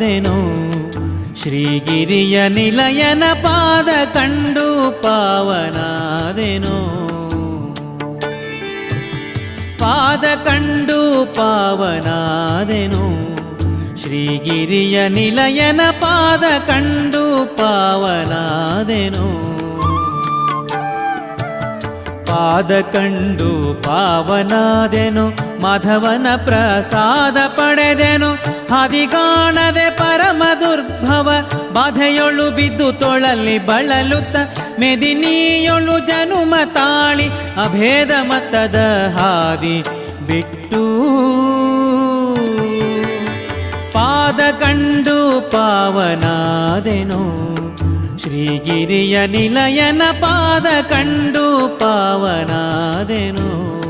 ಪಾವನಾದೆನು. ಶ್ರೀಗಿರಿಯ ನಿಲಯನ ಪಾದ ಕಂಡು ಪಾವನಾದೆನು. ಪಾದ ಕಂಡು ಪಾವನಾದೆನು. ಶ್ರೀಗಿರಿಯ ನಿಲಯನ ಪಾದ ಕಂಡು ಪಾವನಾದೆನು. ಪಾದ ಕಂಡು ಪಾವನಾದೆನು. ಮಾಧವನ ಪ್ರಸಾದ ಪಡೆದೆನು. ಹದಿಗಾಣದೆ ಪರಮ ದುರ್ಭವ ಬಾಧೆಯೊಳು ಬಿದ್ದು ತೊಳಲಿ ಬಳಲುತ್ತ ಮೆದಿನಿಯೊಳು ಜನುಮ ತಾಳಿ ಅಭೇದ ಮತದ ಹಾದಿ ಬಿಟ್ಟು. ಪಾದ ಕಂಡು ಪಾವನಾದೆನು. ಶ್ರೀಗಿರಿಯ ನಿಲಯನ ಪಾದ ಕಂಡು ಪಾವನಾದೆನು.